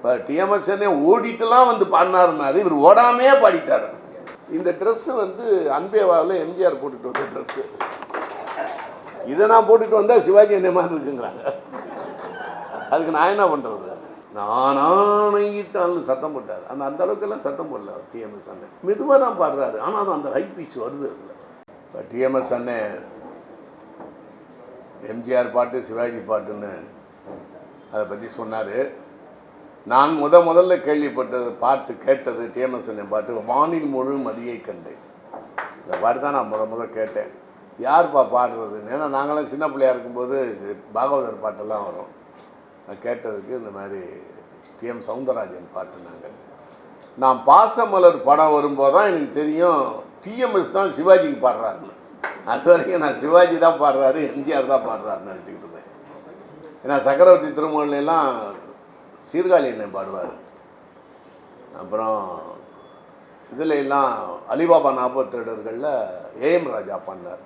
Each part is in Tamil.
இப்போ டிஎம்எஸ்என்னே ஓடிட்டுலாம் வந்து பாடினாருனாரு, இவர் ஓடாமையே பாடிட்டார். இந்த ட்ரெஸ்ஸு வந்து அன்பேவாவில் எம்ஜிஆர் போட்டுட்டு வந்த ட்ரெஸ்ஸு. இதை நான் போட்டுட்டு வந்தால் சிவாஜி என்ன மாதிரி இருக்குங்கிறாங்க. அதுக்கு நான் என்ன பண்ணுறது? நானாகிட்டாலும் சத்தம் போட்டார். அந்த அளவுக்கெல்லாம் சத்தம் போடல டிஎம்எஸ் அண்ணன். மெதுவாக தான் பாடுறாரு, ஆனால் அந்த ஹை பீச் வருது அதில். இப்போ டிஎம்எஸ் அண்ணன் எம்ஜிஆர் பாட்டு சிவாஜி பாட்டுன்னு அதை பற்றி சொன்னார். நான் முதல்ல கேள்விப்பட்டது பாட்டு கேட்டது டிஎம்எஸ் அண்ணன் பாட்டு வானில் முழு மதியை கண்டேன். இந்த பாட்டு தான் நான் முதல்ல கேட்டேன். யார்ப்பா பாடுறதுன்னு. ஏன்னா நாங்களாம் சின்ன பிள்ளையாக இருக்கும்போது பாகவதர் பாட்டெல்லாம் வரும். நான் கேட்டதுக்கு இந்த மாதிரி டிஎம் சவுந்தரராஜன் பாட்டுனாங்க. நான் பாசமலர் படம் வரும்போது தான் எனக்கு தெரியும் டிஎம்எஸ் தான் சிவாஜிக்கு பாடுறாருன்னு. அது வரைக்கும் நான் சிவாஜி தான் பாடுறாரு, எம்ஜிஆர் தான் பாடுறாருன்னு நினச்சிக்கிட்டு இருந்தேன். ஏன்னா சக்கரவர்த்தி திருமூலெல்லாம் சீர்காழி என்ன பாடுவார். அப்புறம் இதில் எல்லாம் அலிபாபா 40 திருடர்களில் ஏஎம் ராஜா பாடினார்.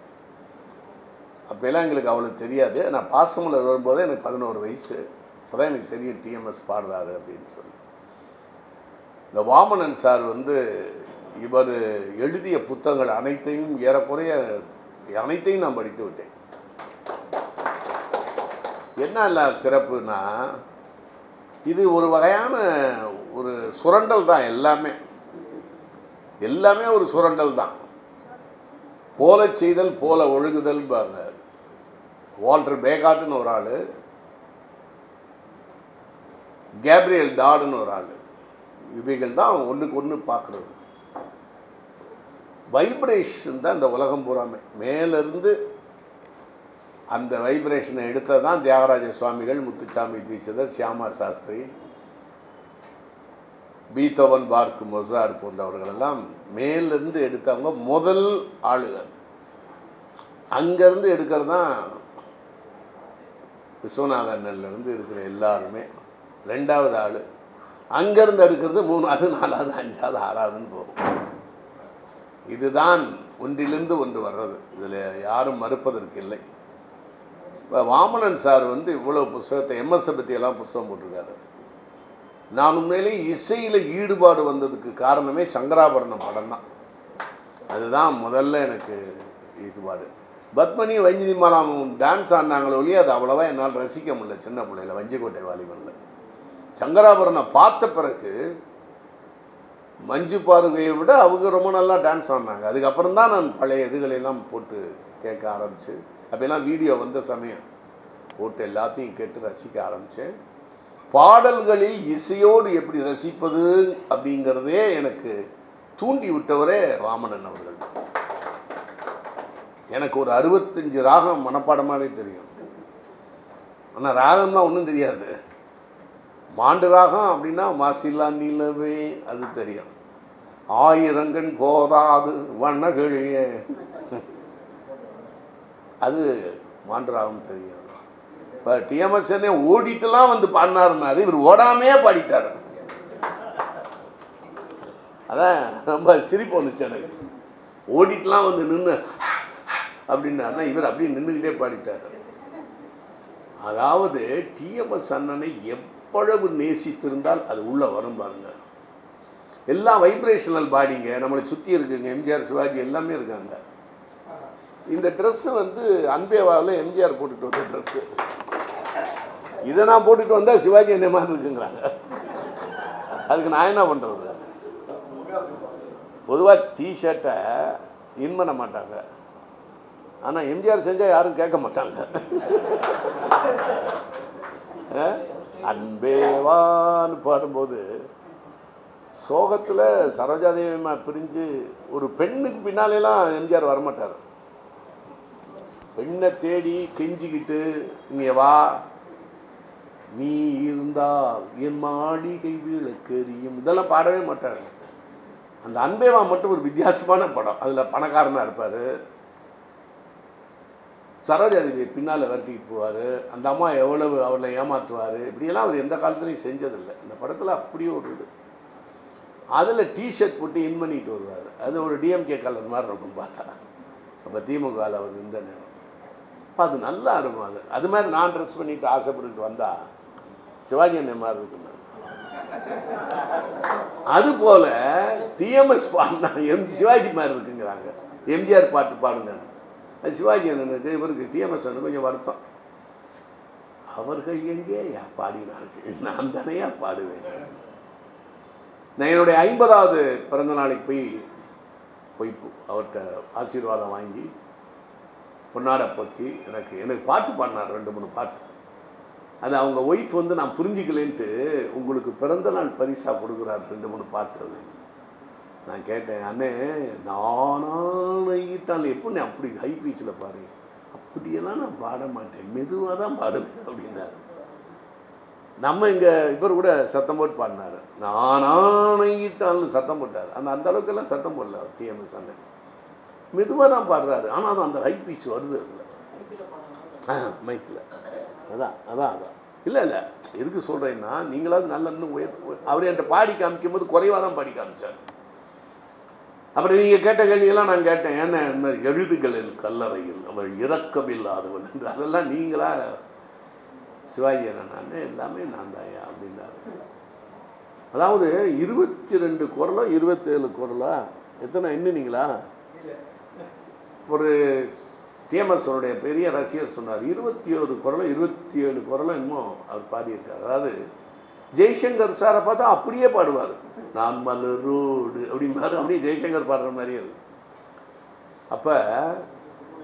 அப்போல்லாம் எங்களுக்கு அவ்வளோ தெரியாது. நான் பாசமலர் வரும்போதே எனக்கு 11 வயசு. அப்போ தான் எனக்கு தெரியும் டிஎம்எஸ் பாடுறாரு அப்படின்னு சொல்லி. இந்த வாமனன் சார் வந்து இவர் எழுதிய புத்தகங்கள் அனைத்தையும் ஏறக்குறைய அனைத்தையும் நான் படித்து விட்டேன். என்ன இல்லை சிறப்புனா, இது ஒரு வகையான ஒரு சுரண்டல் தான். எல்லாமே ஒரு சுரண்டல் தான். போல செய்தல் போல ஒழுகுதல் பாங்க. வால்டர் பேகாட்டுன்னு ஒரு ஆள், கேப்ரியல் டாடுன்னு ஒரு ஆள். இவைகள் தான் ஒன்றுக்கு ஒன்று பார்க்குறது. வைப்ரேஷன் தான் இந்த உலகம் பூராமே. மேலேருந்து அந்த வைப்ரேஷனை எடுத்தது தான் தியாகராஜ சுவாமிகள், முத்துசாமி தீட்சிதர், சியாமா சாஸ்திரி, பீத்தோவன், பார்க், மொசார்ட் போன்றவர்களெல்லாம் மேலிருந்து எடுத்தவங்க முதல் ஆளுகள். அங்கேருந்து எடுக்கிறது தான் விஸ்வநாதன்லேருந்து இருக்கிற எல்லாருமே. 2வது ஆள் அங்கேருந்து எடுக்கிறது 3வது, 4வது, 5வது, 6வதுன்னு போகும். இதுதான் ஒன்றிலிருந்து ஒன்று வர்றது. இதில் யாரும் மறுப்பதற்கு இல்லை. இப்போ வாமனன் சார் வந்து இவ்வளோ புஸ்தகத்தை எம்எஸ்ஸை பற்றியெல்லாம் புஸ்தகம் போட்டிருக்காரு. நான் உண்மையிலேயே இசையில் ஈடுபாடு வந்ததுக்கு காரணமே சங்கராபரணம் படம் தான். அதுதான் முதல்ல எனக்கு ஈடுபாடு. பத்மனி வஞ்சிதி மாலாமும் டான்ஸ் ஆடினாங்களோ ஒழிய அது அவ்வளோவா என்னால் ரசிக்க முடியல சின்ன பிள்ளையில் வஞ்சிக்கோட்டை வாலிபனில். சங்கராபரணம் பார்த்த பிறகு மஞ்சு பார்வையை விட அவங்க ரொம்ப நல்லா டான்ஸ் ஆடினாங்க. அதுக்கப்புறம் தான் நான் பழைய இதுகளெல்லாம் போட்டு கேட்க ஆரம்பித்து, அப்போல்லாம் வீடியோ வந்த சமயம் போட்டு எல்லாத்தையும் கேட்டு ரசிக்க ஆரம்பித்தேன். பாடல்களில் இசையோடு எப்படி ரசிப்பது அப்படிங்கிறதே எனக்கு தூண்டி விட்டவரே வாமனன் அவர்கள். எனக்கு ஒரு 65 ராகம் மனப்பாடமாகவே தெரியும். ஆனால் ராகம்னா ஒன்றும் தெரியாது. மாண்டு ராகம் அப்படின்னா மாசில்லா நிலவே அது தெரியும். ஆயிரங்கண் போதாது வண்ணகிழிய அது மாண்டு ராகம் தெரியும். இப்போ டிஎம்எஸ்என்னே ஓடிட்டுலாம் வந்து பாடினாருனாரு, இவர் ஓடாமையே பாடிட்டார். அதான் ரொம்ப சிரிப்பு வந்துச்சு எனக்கு. ஓடிட்டுலாம் வந்து நின்று அப்படின்னா இவர் அப்படியே நின்றுக்கிட்டே பாடிட்டார். அதாவது டிஎம்எஸ் அண்ணனை எவ்வளவு நேசித்திருந்தால் அது உள்ளே வரும் பாருங்க. எல்லாம் வைப்ரேஷனல் பாடிங்க, நம்மளை சுற்றி இருக்குங்க. எம்ஜிஆர், சிவாஜி எல்லாமே இருக்காங்க. இந்த ட்ரெஸ்ஸு வந்து அன்பேவாவில் எம்ஜிஆர் போட்டுட்டு வந்த ட்ரெஸ்ஸு. இதை நான் போட்டுட்டு வந்தால் சிவாஜி என்ன மாதிரி இருக்குங்கிறாங்க. அதுக்கு நான் என்ன பண்ணுறது? பொதுவாக டிஷர்ட்டை இன் பண்ண மாட்டாங்க, ஆனால் எம்ஜிஆர் செஞ்சால் யாரும் கேட்க மாட்டாங்க. அன்பேவான்னு பாடும்போது சோகத்தில் சரோஜாதேவியம்மா பிரிஞ்சு ஒரு பெண்ணுக்கு பின்னாலெல்லாம் எம்ஜிஆர் வரமாட்டார். பெண்ணை தேடி கெஞ்சிக்கிட்டு இங்கே வா நீ இருந்தால் என் மாளிகை விளக்கெரியும் இதெல்லாம் பாடவே மாட்டார். அந்த அன்பேவா மட்டும் ஒரு வித்தியாசமான படம். அதில் பணக்காரனாக இருப்பார், சரோஜாதேவி பின்னால் விரட்டிக்கிட்டு போவார், அந்த அம்மா எவ்வளவு அவளை ஏமாற்றுவார். இப்படியெல்லாம் அவர் எந்த காலத்துலையும் செஞ்சதில்லை. இந்த படத்தில் அப்படியே ஒரு இது. அதில் டிஷர்ட் போட்டு இன் பண்ணிட்டு வருவார். அது ஒரு டிஎம்கே கலர் மாதிரி இருக்கும் பார்த்தா. அப்போ திமுகவில் அவர் இந்த நேரம் அப்போ அது நல்லா இருக்கும். அது மாதிரி நான் ட்ரெஸ் பண்ணிட்டு ஆசைப்பட்டுட்டு வந்தால் சிவாஜி அண்ணன் மாதிரி இருக்குங்க. அது போல டிஎம்எஸ் பாடினா சிவாஜி மாதிரி இருக்குங்கிறாங்க. எம்ஜிஆர் பாட்டு பாடுங்க, அது சிவாஜி அண்ணனுக்கு இவருக்கு டிஎம்எஸ் அண்ணன் கொஞ்சம் வருத்தம். அவர்கள் எங்கே பாடினார்கள், நான் தானேயா பாடுவேன். நான் என்னுடைய 50வது பிறந்த நாளைக்கு போய் அவர்கிட்ட ஆசீர்வாதம் வாங்கி பொன்னாடை பற்றி எனக்கு பாட்டு பாடினார், 2-3 பாட்டு. அது அவங்க ஒய்ஃப் நான் புரிஞ்சிக்கலேன்ட்டு உங்களுக்கு பிறந்த நாள் பரிசாக கொடுக்குறாரு 2-3 பாட்டு. நான் கேட்டேன், அண்ணே நானாயிட்டால் எப்படி அப்படி ஹை பீச்சில் பாரு, அப்படியெல்லாம் நான் பாட மாட்டேன், மெதுவாக தான் பாடுவேன் அப்படின்னாரு. நம்ம இங்கே இவர் கூட சத்தம் போட்டு பாடினார், நானாயிட்டால்னு சத்தம் போட்டார். அந்த அளவுக்கெல்லாம் சத்தம் போடல டிஎம்எஸ் அண்ணன், மெதுவாக தான் பாடுறாரு. ஆனால் அது அந்த ஹை பீச் வருது அதில் மைக்கில். அதான் இல்லை எதுக்கு சொல்கிறேன்னா, நீங்களாவது நல்ல இன்னும் அவர் என்கிட்ட பாடி காமிக்கும் போது குறைவாக தான் பாடி காமிச்சார். அப்புறம் நீங்கள் கேட்ட கேள்வியெல்லாம் நான் கேட்டேன், ஏன்னா இந்த மாதிரி எழுதுகளில் கல்லறையில் அவள் இரக்கமில்லாதவன் என்று, அதெல்லாம் நீங்களா சிவாஜி நான் எல்லாமே நான் தாயா அப்படின்னாரு. அதாவது 22 குரலோ 27 குரலா எத்தனை எண்ணுனீங்களா? ஒரு டிஎம்எஸ்னுடைய பெரிய ரசிகர் சொன்னார், 21 குரலோ 27 குரலோ இன்னும் அவர் பாடியிருக்கார். அதாவது ஜெய்சங்கர் சாரை பார்த்தா அப்படியே பாடுவார், நான் மலரோடு அப்படிம்பாரு, அப்படியே ஜெய்சங்கர் பாடுற மாதிரியே இருக்கு. அப்போ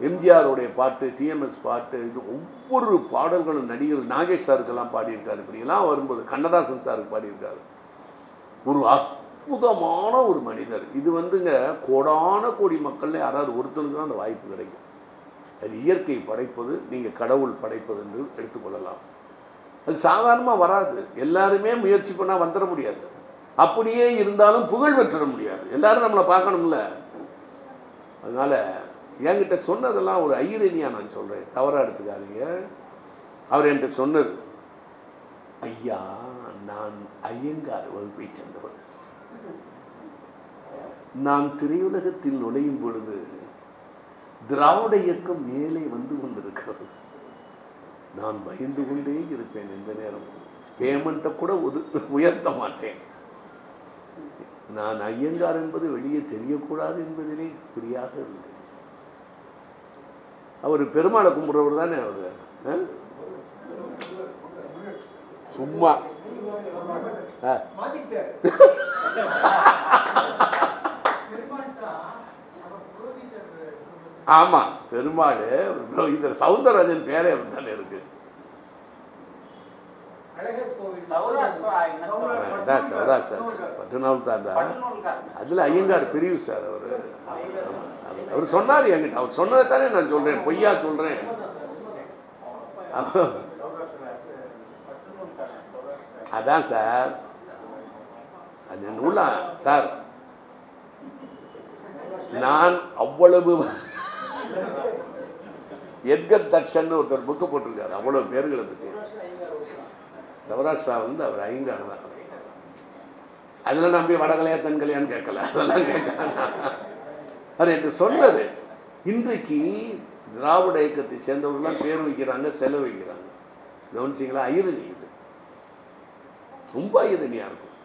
எம்ஜிஆருடைய பாட்டு, டிஎம்எஸ் பாட்டு, இது ஒவ்வொரு பாடல்களும் நடிகர் நாகேஷ் சாருக்கெல்லாம் பாடியிருக்காரு. இப்படியெல்லாம் வரும்போது கண்ணதாசன் சாருக்கு பாடியிருக்காரு. ஒரு அற்புதமான ஒரு மனிதர். இது கோடான கோடி மக்கள்ல யாராவது ஒருத்தருக்கு தான் அந்த வாய்ப்பு கிடைக்கும். அது இயற்கை படைப்பது, நீங்கள் கடவுள் படைப்பது என்று எடுத்துக்கொள்ளலாம். அது சாதாரணமாக வராது, எல்லாருமே முயற்சி பண்ணால் வந்துட முடியாது. அப்படியே இருந்தாலும் புகழ் பெற்ற முடியாது, எல்லாரும் நம்மளை பார்க்கணும்ல. அதனால் என்கிட்ட சொன்னதெல்லாம் ஒரு ஐரணியாக நான் சொல்கிறேன், தவறாக எடுத்துக்காதீங்க. அவர் என்கிட்ட சொன்னது, ஐயா நான் ஐயங்கார் வகுப்பை சேர்ந்தவர், நான் திரையுலகத்தில் நுழையும் பொழுது திராவிட இயக்கம் மேலே வந்து கொண்டிருக்கிறது, நான் பயந்து கொண்டே இருப்பேன், எந்த நேரம் பேமெண்ட்டை கூட உயர்த்த மாட்டேன், நான் ஐயங்கார் என்பது வெளியே தெரியக்கூடாது என்பதிலே குறியாக இருந்தேன். அவர் பெருமாளை கும்பிட்றவர் தானே அவர், சும்மா ஆமா பெருமாள் புரோகிதர், சவுந்தரராஜன் பேரே அவர் தானே இருக்கு. சௌராஷ்டிரா பட்டுநாள் தான், அதுல ஐயங்கார் பிரிவு சார். அவர் சொன்னார் என்கிட்ட, அவர் சொன்னதை தானே நான் சொல்றேன், பொய்யா சொல்றேன். அதான் சார், அது நூலா சார், நான் அவ்வளவு எட்கர் தட்சன் ஒருத்தர் புக்கு போட்டிருக்காரு, அவ்வளவு பேர்களை பற்றி. சௌராஷ்டிரா அவர் ஐயங்கார் தான். அதில் நம்பி வடகலையா தென்கலையான்னு கேட்கல, அதெல்லாம் கேட்கலாம். அவர் என்று சொன்னது, இன்றைக்கு திராவிட இயக்கத்தை சேர்ந்தவர்கள்லாம் பேர் வைக்கிறாங்க, செலவு வைக்கிறாங்க. கவனிச்சிங்களா? ஐரணி, இது ரொம்ப ஐரணியாக இருக்கும்.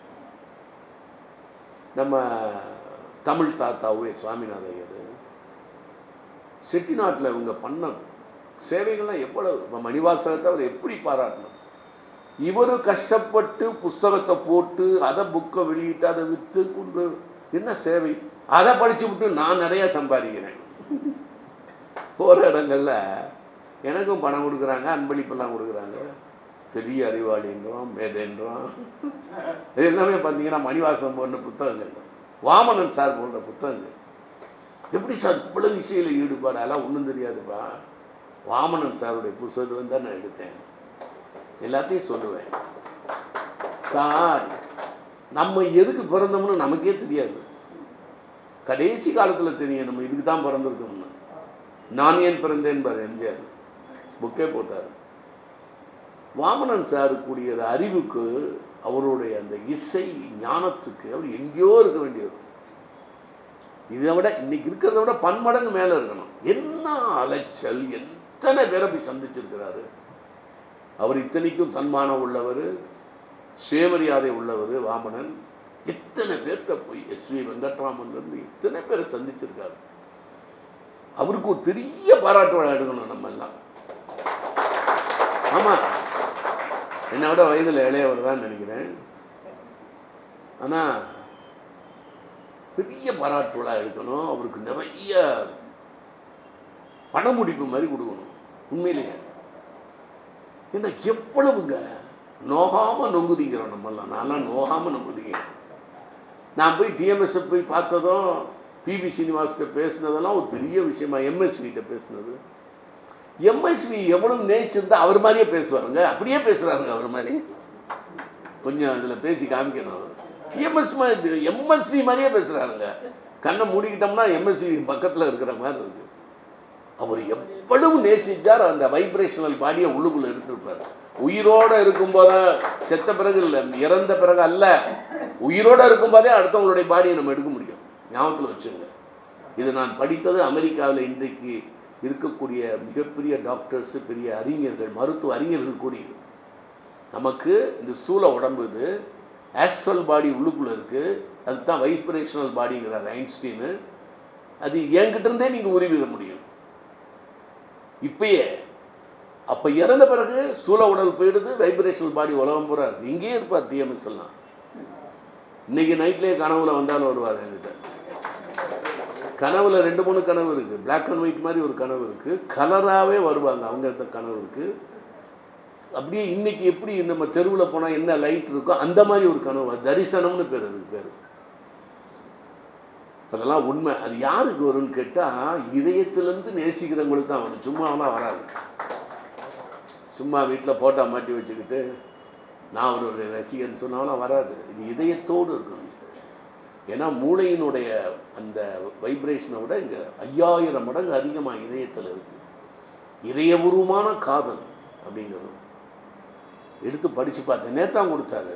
நம்ம தமிழ் தாத்தாவே சுவாமிநாத ஐயர் செட்டிநாட்டில் இவங்க பண்ண சேவைகள்லாம் எவ்வளவு, மணிவாசகத்தை அவர் எப்படி பாராட்டணும். இவரு கஷ்டப்பட்டு புஸ்தகத்தை போட்டு அதை புக்கை வெளியிட்டு அதை விற்று கொண்டு என்ன சேவை, அதை படிச்சு விட்டு நான் நிறைய சம்பாதிக்கிறேன். போகிற இடங்கள்ல எனக்கும் பணம் கொடுக்குறாங்க, அன்பளிப்பெல்லாம் கொடுக்குறாங்க, பெரிய அறிவாளின்றோம், மேதேன்றோம். இது எல்லாமே பார்த்தீங்கன்னா மணிவாசம் போன்ற புத்தகங்கள், வாமனன் சார் போன்ற புத்தகங்கள். எப்படி சார் இவ்வளவு இசையில் ஈடுபாடு, அதெல்லாம் ஒன்றும் தெரியாதுப்பா. வாமனன் சாருடைய புத்தகத்தில் தான் நான் எடுத்தேன், எல்லாத்தையும் சொல்லுவேன். சார் நம்ம எதுக்கு பிறந்தோம்னு நமக்கே தெரியாது, கடைசி காலத்தில் தெரியும் நம்ம இதுக்கு தான் பிறந்திருக்கோம்னு. நான் ஏன் பிறந்தேன் பாரு எம்ஜிஆர் புக்கே போட்டார். வாமனன் சார் கூடிய அறிவுக்கு, அவருடைய அந்த இசை ஞானத்துக்கு அவர் எங்கேயோ இருக்க வேண்டியது. இதை விட இன்னைக்கு இருக்கிறத விட பன்மடங்கு மேலே இருக்கணும். என்ன அலைச்சல், எத்தனை பேரை போய் சந்திச்சிருக்கிறாரு. அவர் இத்தனைக்கும் தன்மானம் உள்ளவர், சுயமரியாதை உள்ளவர் வாமனன். இத்தனை பேர்கிட்ட போய் எஸ்வி வெங்கட்ராமன்லேருந்து இத்தனை பேரை சந்திச்சிருக்காரு. அவருக்கு ஒரு பெரிய பாராட்டு விழா எடுக்கணும் நம்ம எல்லாம். ஆமாம், என்னை விட வயதில் இளையவர் தான் நினைக்கிறேன். ஆனால் பெரிய பாராட்டு விழா எடுக்கணும். அவருக்கு நிறைய படமுடிப்பு மாதிரி கொடுக்கணும். உண்மையிலேயே ஏன்னா எவ்வளவுங்க நோகாமல் நொங்குதிங்கிறோம் நம்மெல்லாம். நான்லாம் நோகாமல் நொங்குதிங்க. நான் போய் டிஎம்எஸ்ஸை போய் பார்த்ததும் பிபி சீனிவாஸ்கிட்ட பேசினதெல்லாம் ஒரு பெரிய விஷயமா. எம்எஸ்விகிட்ட பேசினது, எம்எஸ்வி எவ்வளவு நேசிச்சிருந்தா அவர் மாதிரியே பேசுவாருங்க. அப்படியே பேசுகிறாருங்க அவர் மாதிரி. கொஞ்சம் அதில் பேசி காமிக்கணும். எம்எஸ்வி மாதிரியே பேசுகிறாருங்க. கண்ணை மூடிக்கிட்டோம்னா எம்எஸ்வி பக்கத்தில் இருக்கிற மாதிரி இருக்கு. அவர் எவ்வளவு நேசிச்சார். அந்த வைப்ரேஷனல் பாடியை உள்ளுக்குள்ளே எடுத்துருப்பார். உயிரோடு இருக்கும்போது, செத்த பிறகு இல்லை, இறந்த பிறகு அல்ல, உயிரோடு இருக்கும்போதே அடுத்தவங்களுடைய பாடியை நம்ம எடுக்க முடியும். ஞாபகத்தில் வச்சுங்க. இது நான் படித்தது அமெரிக்காவில். இன்றைக்கு இருக்கக்கூடிய மிகப்பெரிய டாக்டர்ஸு, பெரிய அறிஞர்கள், மருத்துவ அறிஞர்கள் கூடியது. நமக்கு இந்த ஸ்தூல உடம்பு இது ஆஸ்ட்ரல் பாடி உள்ளுக்குள்ளே இருக்குது. அதுதான் வைப்ரேஷனல் பாடிங்கிறார் ஐன்ஸ்டீனு. அது என்கிட்ட இருந்தே நீங்கள் உருவிட முடியும் இப்பயே. அப்போ இறந்த பிறகு ஸ்தூல உடல் போயிடுது, வைப்ரேஷனல் பாடி உலகம் போகிறார். இங்கேயே இருப்பார் டிஎம்எஸ் எல்லாம். இன்னைக்கு நைட்லேயே கனவுல வந்தாலும் வருவார் என்கிட்ட. கனவுல 2-3 கனவு இருக்குது. பிளாக் அண்ட் ஒயிட் மாதிரி ஒரு கனவு இருக்குது. கலராகவே வருவாங்க அவங்க. இந்த கனவு இருக்குது. அப்படியே இன்னைக்கு எப்படி நம்ம தெருவில் போனால் என்ன லைட் இருக்கோ அந்த மாதிரி ஒரு கனவு. தரிசனம்னு பேர், அதுக்கு பேர். அதெல்லாம் உண்மை. அது யாருக்கு வரும்னு கேட்டால் இதயத்திலேருந்து நேசிக்கிறவங்களுக்கு தான் வரும். சும்மாவெல்லாம் வராது. சும்மா வீட்டில் ஃபோட்டோ மாட்டி வச்சுக்கிட்டு நான் ஒரு ரசிகன் சொன்னாலும் வராது. இது இதயத்தோடு இருக்கணும். ஏன்னா மூளையினுடைய அந்த வைப்ரேஷனை விட இங்கே 5000 மடங்கு அதிகமாக இதயத்தில் இருக்குது. இதயபூர்வமான காதல் அப்படிங்கிறது எடுத்து படித்து பார்த்தேன். நேத்தான் கொடுத்தாரு.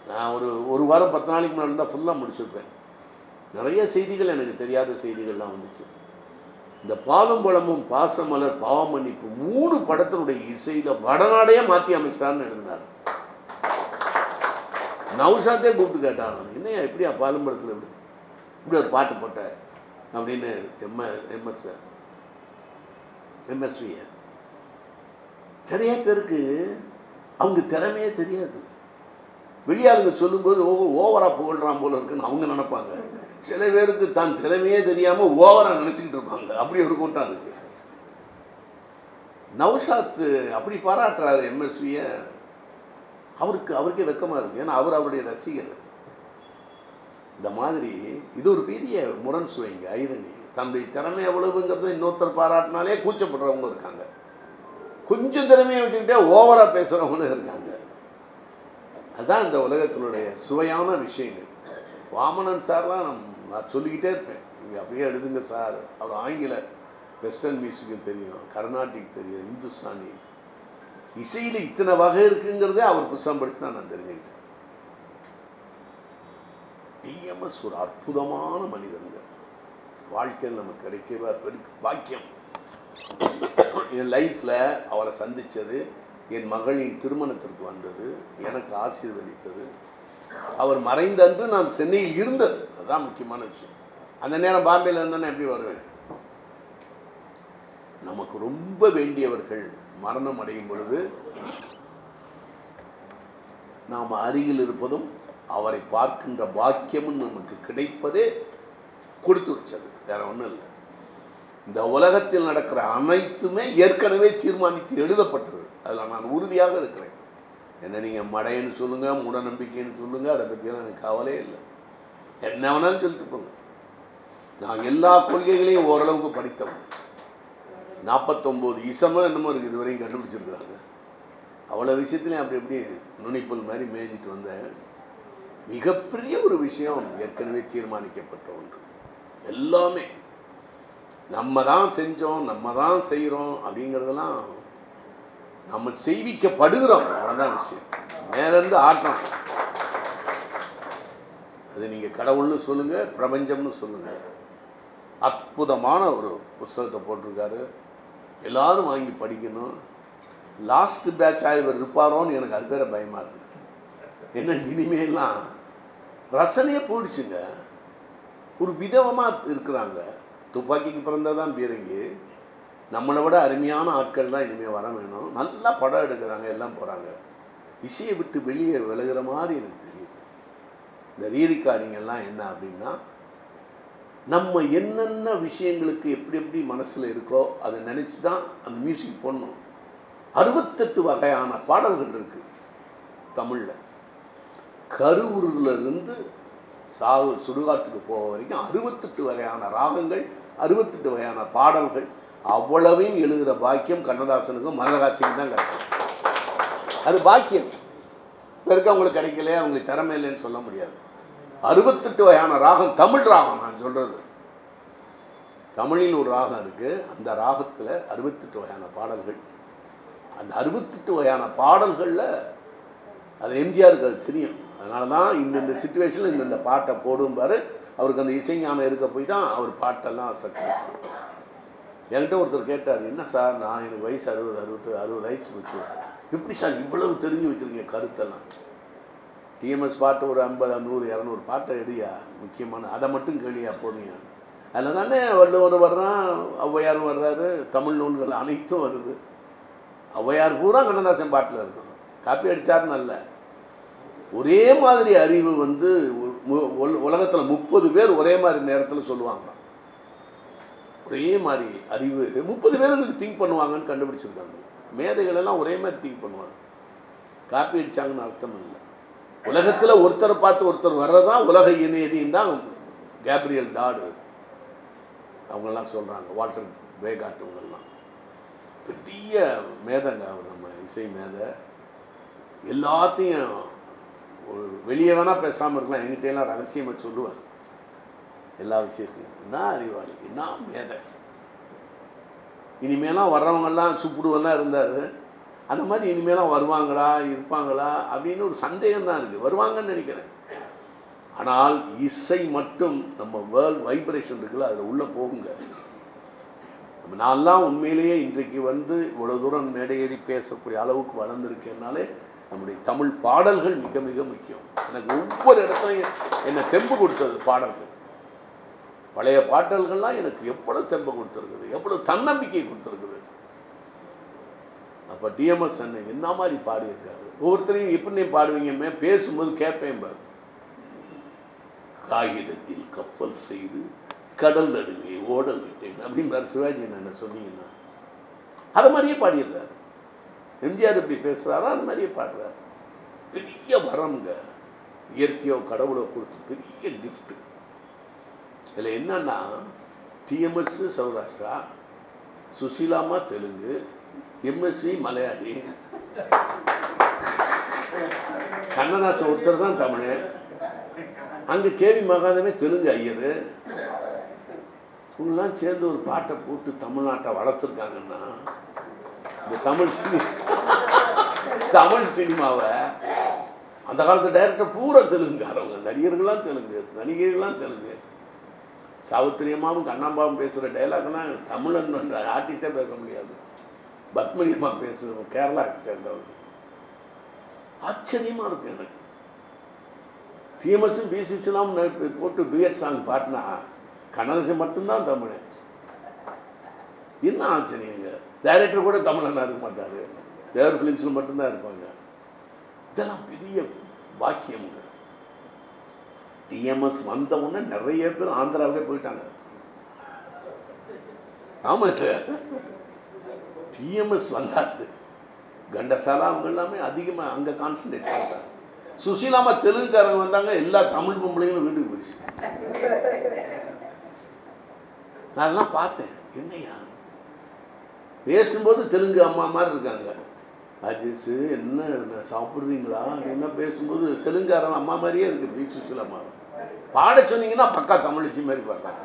நான் ஒரு வாரம் 10 நாளைக்கு முன்னாடி தான் ஃபுல்லாக முடிச்சிருப்பேன். நிறைய செய்திகள், எனக்கு தெரியாத செய்திகள்லாம் வந்துச்சு. இந்த பாலும் பழமும் பாசமலர் பாவமன்னிப்பு 3 படத்தினுடைய இசையில் வடநாடையே மாற்றி அமைச்சார்னு எழுதினார். நௌஷாத்தே கூப்பிட்டு கேட்டாங்க, என்னையா எப்படியா பாலும் படத்தில் இப்படி ஒரு பாட்டு போட்ட அப்படின்னு. எம்எஸ்வி நிறைய பேருக்கு அவங்க திறமையே தெரியாது. வெளியாளுங்க சொல்லும்போது ஓவராக புகழ்றான் போல இருக்குன்னு அவங்க நினைப்பாங்க. சில பேருக்கு தான் திறமையே தெரியாமல் ஓவராக நினச்சிக்கிட்டு இருப்பாங்க. அப்படி ஒரு கூட்டம் இருக்கு. நௌஷாத் அப்படி பாராட்டுறாரு எம்எஸ்வியை. அவருக்கே வெக்கமாக இருக்குது. ஏன்னா அவருடைய ரசிகர். இந்த மாதிரி இது ஒரு பெரிய முரண் சுவைங்க, ஐரணி. தன்னுடைய திறமை எவ்வளவுங்கிறத இன்னொருத்தர் பாராட்டினாலே கூச்சப்படுறவங்க இருக்காங்க. கொஞ்சம் திறமையை வச்சுக்கிட்டே ஓவராக பேசுகிறவங்களும் இருக்காங்க. அதுதான் இந்த உலகத்தினுடைய சுவையான விஷயங்கள். வாமனன் சார்லாம் நான் சொல்லிக்கிட்டே இருப்பேன். நீங்கள் அப்படியே எழுதுங்க சார். அவர் ஆங்கில வெஸ்டர்ன் மியூசிக்கும் தெரியும், கர்நாடிக் தெரியும், இந்துஸ்தானி இசையில் இத்தனை வகை இருக்குங்கிறதே அவர் புத்தகம் படித்து தான் நான் தெரிஞ்சுக்கிட்டேன். டிஎம்எஸ் ஒரு அற்புதமான மனிதனுங்க. வாழ்க்கையில் நமக்கு கிடைக்கவே பெரிய பாக்கியம். என் லைஃப்பில் அவரை சந்தித்தது, என் மகளின் திருமணத்திற்கு வந்தது, எனக்கு ஆசீர்வதித்தது. அவர் மறைந்த அன்று நான் சென்னையில் இருந்தது, அதுதான் முக்கியமான விஷயம். அந்த நேரம் பாம்பேயில் இருந்தானே எப்படி வருவேன். நமக்கு ரொம்ப வேண்டியவர்கள் மரணம் அடையும் பொழுது நாம் அருகில் இருப்பதும் அவரை பார்க்கின்ற பாக்கியமும் நமக்கு கிடைப்பதே கொடுத்து வச்சது, வேற ஒன்றும் இல்லை. இந்த உலகத்தில் நடக்கிற அனைத்துமே ஏற்கனவே தீர்மானித்து எழுதப்பட்டது. அதில் நான் உறுதியாக இருக்கிறேன். என்ன நீங்கள் மடைன்னு சொல்லுங்கள், மூட நம்பிக்கைன்னு சொல்லுங்கள், அதை பற்றியெல்லாம் எனக்கு கவலையே இல்லை. என்ன வேணாலும் சொல்லிட்டு போங்க. நான் எல்லா கொள்கைகளையும் ஓரளவுக்கு படித்தவன். 49 இசமோ என்னமோ இருக்குது, இதுவரையும் கண்டுபிடிச்சிருக்கிறாங்க. அவ்வளோ விஷயத்துலையும் அப்படி எப்படி நுனிப்புல் மாதிரி மேய்ஞ்சிட்டு வந்தேன். மிகப்பெரிய ஒரு விஷயம் ஏற்கனவே தீர்மானிக்கப்பட்ட ஒன்று. எல்லாமே நம்ம தான் செஞ்சோம், நம்ம தான் செய்கிறோம் அப்படிங்கிறதெல்லாம் நம்ம செய்விக்கப்படுகிறோம். அவ்வளோதான் விஷயம். மேலேருந்து ஆட்டம். அது நீங்கள் கடவுள்னு சொல்லுங்கள், பிரபஞ்சம்னு சொல்லுங்கள். அற்புதமான ஒரு புஸ்தகத்தை போட்டிருக்காரு. எல்லாரும் வாங்கி படிக்கணும். லாஸ்ட் பேட்ச் ஆகிவர் இருப்பாரோன்னு எனக்கு அது பேர பயமாக இருக்குது. என்ன இனிமேலாம் ரசனையே போயிடுச்சுங்க. ஒரு விதமாக இருக்கிறாங்க. துப்பாக்கிக்கு பிறந்ததான் பீரங்கி. நம்மளை விட அருமையான ஆட்கள் தான் இனிமேல் வர வேணும். நல்லா படம் எடுக்கிறாங்க, எல்லாம் போகிறாங்க. இசையை விட்டு வெளியே விலகிற மாதிரி எனக்கு தெரியுது. இந்த ரீரிகார்டிங்கெல்லாம் என்ன அப்படின்னா, நம்ம என்னென்ன விஷயங்களுக்கு எப்படி எப்படி மனசில் இருக்கோ அதை நினச்சி தான் அந்த மியூசிக் போடணும். 68 வகையான பாடல்கள் இருக்குது தமிழில். கருவூரிலிருந்து சுடுகாட்டுக்கு போக வரைக்கும் 68 வகையான ராகங்கள், 68 வகையான பாடல்கள். அவ்வளவையும் எழுதுகிற பாக்கியம் கண்ணதாசனுக்கும் மனோகாசிக்கும் தான் கிடைக்கும். அது பாக்கியம். இருக்க அவங்களுக்கு கிடைக்கல, அவங்களுக்கு திறமை இல்லைன்னு சொல்ல முடியாது. 68 வகையான ராகம், தமிழ் ராகம் நான் சொல்கிறது. தமிழில் ஒரு ராகம் இருக்குது, அந்த ராகத்தில் 68 வகையான பாடல்கள். அந்த 68 வகையான பாடல்களில் அது எம்ஜிஆருக்கு அது தெரியும். அதனால தான் இந்த சுச்சுவேஷனில் இந்த பாட்டை போடும்பாரு. அவருக்கு அந்த இசைஞானம் இருக்க போய் தான் அவர் பாட்டெல்லாம் சக்ஸஸ். என்கிட்ட ஒருத்தர் கேட்டார், என்ன சார் நான் எனக்கு வயசு 60 வயசு போச்சு, எப்படி சார் இவ்வளவு தெரிஞ்சு வச்சுருக்கீங்க கருத்தெல்லாம்? டிஎம்எஸ் பாட்டு ஒரு 50, 100, 200 பாட்டை எடுயா, முக்கியமான அதை மட்டும் கேளியா போதுங்க. அதில் தானே வள்ளுவர் வர்றான், ஔவையார் வர்றாரு, தமிழ் நூல்கள் அனைத்தும் வருது. ஔவையார் பூரா கண்ணதாசன் பாட்டில் இருக்கும். காப்பி அடித்தாருன்னு அல்ல, ஒரே மாதிரி அறிவு உலகத்தில் 30 பேர் ஒரே மாதிரி நேரத்தில் சொல்லுவாங்க. ஒரே மாதிரி அறிவு 30 பேருக்கு திங்க் பண்ணுவாங்கன்னு கண்டுபிடிச்சிருக்காங்க. மேதைகள் எல்லாம் ஒரே மாதிரி திங்க் பண்ணுவாங்க. காப்பி அடித்தாங்கன்னு அர்த்தம் இல்லை. உலகத்தில் ஒருத்தரை பார்த்து ஒருத்தர் வர்றதான் உலக இணையதின்னு தான் கேப்ரியல் டாடு அவங்கெல்லாம் சொல்கிறாங்க. வால்டர் பேகாட் அவங்கெல்லாம் பெரிய மேதைங்க. அவர் நம்ம இசை மேதை. எல்லாத்தையும் ஒரு வெளியே வேணால் பேசாமல் இருக்கலாம், என்கிட்டலாம் ரகசியமாக சொல்லுவார் எல்லா விஷயத்தையும். என்ன அறிவாளி, என்ன மேதை. இனிமேலாம் வர்றவங்கெல்லாம் சுப்புடுவெல்லாம் இருந்தார். அந்த மாதிரி இனிமேலாம் வருவாங்களா இருப்பாங்களா அப்படின்னு ஒரு சந்தேகம் தான் இருக்குது. வருவாங்கன்னு நினைக்கிறேன். ஆனால் இசை மட்டும் நம்ம வேர்ல்ட் வைப்ரேஷன் இருக்குல்ல, அதில் உள்ளே போகுங்க. நம்ம நான்லாம் உண்மையிலேயே இன்றைக்கு இவ்வளோ தூரம் மேடையேறி பேசக்கூடிய அளவுக்கு வளர்ந்துருக்கேன்னாலே நம்முடைய தமிழ் பாடல்கள் மிக மிக முக்கியம். எனக்கு ஒவ்வொரு இடத்துலையும் என்னை தெம்பு கொடுத்தது பாடல்கள். பழைய பாடல்கள்லாம் எனக்கு எவ்வளவு தெம்பு கொடுத்துருக்குது, எவ்வளவு தன்னம்பிக்கை கொடுத்துருக்குது. அப்போ டிஎம்எஸ் அண்ணன் என்ன மாதிரி பாடியிருக்காரு. ஒவ்வொருத்தரையும் எப்படி பாடுவீங்க, பேசும்போது கேட்பேன் பாரு. காகிதத்தில் கப்பல் செய்து கடல் நடுவே ஓட விட்டேன் அப்படின்றார் சிவாஜி என்ன சொன்னீங்கன்னா. அதை மாதிரியே பாடிடுறாரு. எம்ஜிஆர் எப்படி பேசுகிறாரோ அது மாதிரியே பாடுறாரு. பெரிய வரம்ங்க, இயற்கையோ கடவுளோ கொடுத்து பெரிய கிஃப்ட். இதில் என்னன்னா, டிஎம்எஸ் சௌராஷ்டிரா, சுசீலாமா தெலுங்கு, எம்எஸ்வி மலையாளி, கண்ணதாசன் ஒருத்தர் தான் தமிழ். அங்கே கேவி மகாதேவன் தெலுங்கு ஐயர். இவங்கெல்லாம் சேர்ந்து ஒரு பாட்டை போட்டு தமிழ்நாட்டை வளர்த்துருக்காங்கன்னா, இந்த தமிழ் சினிமாவை அந்த காலத்து டைரக்டர் பூரா தெலுங்குக்காரவங்க. நடிகர்கள்லாம் தெலுங்கு, நடிகைகள்லாம் தெலுங்கு. சாவித்திரியமாவும் கண்ணாம்பாவும் பேசுகிற டைலாக்லாம் தமிழன் ஆர்டிஸ்டே பேச முடியாது. பத்மனியம்மா பேசுகிறவங்க கேரளாவுக்கு சேர்ந்தவங்க. ஆச்சரியமாக இருக்கும் எனக்கு. டிஎம்எஸ் பிசிலாம் போட்டு டூயட் சாங் பாட்டினா கண்ணதாசன் மட்டும்தான் தமிழ். என்ன ஆச்சரியங்க. டைரக்டர் கூட தமிழனா இருக்க மாட்டார், தேவர் ஃபிலிம்ஸில் மட்டும்தான் இருப்பாங்க. இதெல்லாம் பெரிய பாக்கியமுங்க. டிஎம்எஸ் வந்த உடனே நிறைய பேர் ஆந்திராவே போயிட்டாங்க. ஆமாங்க, டிஎம்எஸ் வந்தாரு. கண்டசாலா அவங்க எல்லாமே அதிகமாக அங்கே கான்சன்ட்ரேட் பண்ணுறாங்க. சுசீலாமா தெலுங்குக்காரங்க வந்தாங்க, எல்லா தமிழ் பொம்பளைங்களும் வீட்டுக்கு போயிடுச்சு. நான் அதெல்லாம் பார்த்தேன். என்னையா பேசும்போது தெலுங்கு அம்மா மாதிரி இருக்காங்க. அஜிஸு என்ன சாப்பிட்றீங்களா என்ன பேசும்போது தெலுங்காரன் அம்மா மாதிரியே இருக்குது. பி சுசீலாமா பாட சொன்னீங்கன்னா பக்கா தமிழிச்சி மாதிரி பார்த்தாங்க.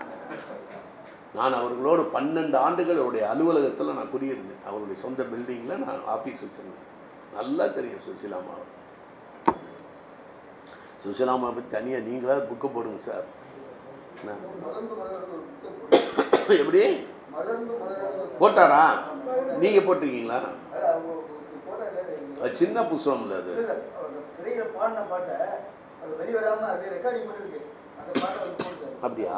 நான் அவர்களோடு 12 ஆண்டுகள் அவருடைய அலுவலகத்தில் நான் குடியிருந்தேன். அவருடைய சொந்த பில்டிங்கில் நான் ஆஃபீஸ் வச்சுருந்தேன். நல்லா தெரியும் சுசீலாமாவை. சுசீலாமா பற்றி தனியாக நீங்களாவது புக்கு போடுங்க சார். எப்படி போட்டாரா? நீங்கள் போட்டிருக்கீங்களா? அது சின்ன புஸ்தகம் இல்லை, அது திரையில பாடின பாட்டை அது வெளிவராம அது ரெக்கார்டிங் மட்டும் இருக்கு. அந்த பாட்டை அவர் போட்டாரு. அப்படியா?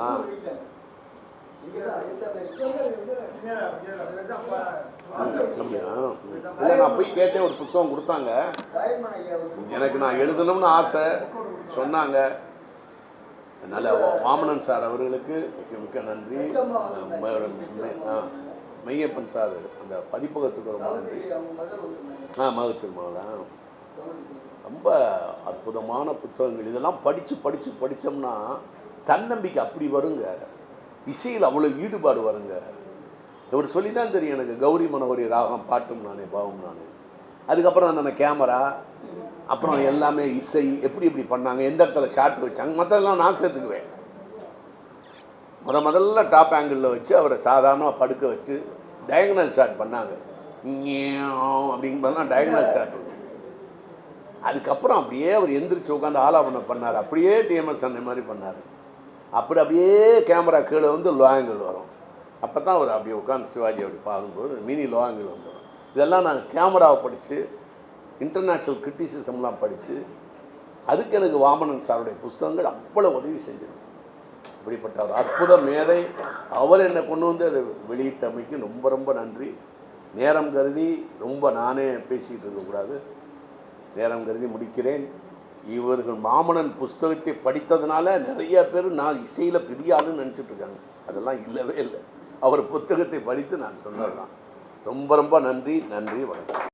அப்படியா? இல்லை, நான் போய் கேட்டேன், ஒரு புத்தகம் கொடுத்தாங்க எனக்கு. நான் எழுதணும்னு ஆசை சொன்னாங்க. அதனால் வாமனன் சார் அவர்களுக்கு மிக்க மிக்க நன்றி. மையப்பன் சார் அந்த பதிப்பகத்துக்கு ரொம்ப நன்றி. மக திருமாவளா ரொம்ப அற்புதமான புத்தகங்கள். இதெல்லாம் படித்தோம்னா தன்னம்பிக்கை அப்படி வருங்க. இசையில் அவ்வளோ ஈடுபாடு வருங்க. இவர் சொல்லி தான் தெரியும் எனக்கு கௌரி மனோகரி ராகம் பாட்டும் நானே பாவம் நானே. அதுக்கப்புறம் அந்த கேமரா, அப்புறம் எல்லாமே இசை எப்படி எப்படி பண்ணாங்க, எந்த இடத்துல ஷாட் வச்சாங்க, மற்றதெல்லாம் நான் சேர்த்துக்குவேன். முதல்ல டாப் ஆங்கிளில் வச்சு அவரை சாதாரணமாக படுக்க வச்சு டயகனல் ஷாட் பண்ணாங்க. அப்படிங்கும்போதுலாம் டயகனல் ஷாட். அதுக்கப்புறம் அப்படியே அவர் எந்திரிச்சு உட்காந்து ஆலாபனம் பண்ணார். அப்படியே டிஎம்எஸ் அந்த மாதிரி பண்ணார். அப்படியே கேமரா கீழே வந்து லோ ஆங்கிள் வரும். அப்போ தான் அவர் அப்படியே உட்காந்து சிவாஜி அப்படி பார்க்கும்போது மினி லோ ஆங்கிள் வந்துடும். இதெல்லாம் நான் கேமராவை படித்து இன்டர்நேஷ்னல் கிரிட்டிசிசம்லாம் படித்து அதுக்கு எனக்கு வாமனன் சாருடைய புஸ்தகங்கள் அவ்வளோ உதவி செஞ்சது. இப்படிப்பட்ட ஒரு அற்புத மேதை அவர் என்னை கொண்டு வந்து அதை வெளியிட்டமைக்கு ரொம்ப ரொம்ப நன்றி. நேரம் கருதி ரொம்ப நானே பேசிக்கிட்டு இருக்கக்கூடாது. நேரம் கருதி முடிக்கிறேன். இவர்கள் வாமனன் புஸ்தகத்தை படித்ததுனால நிறைய பேர் நான் இசையில் பெரிய ஆளுன்னு நினச்சிட்டு இருக்காங்க. அதெல்லாம் இல்லவே இல்லை. அவர் புத்தகத்தை படித்து நான் சொன்னதுதான். ரொம்ப ரொம்ப நன்றி. வணக்கம்.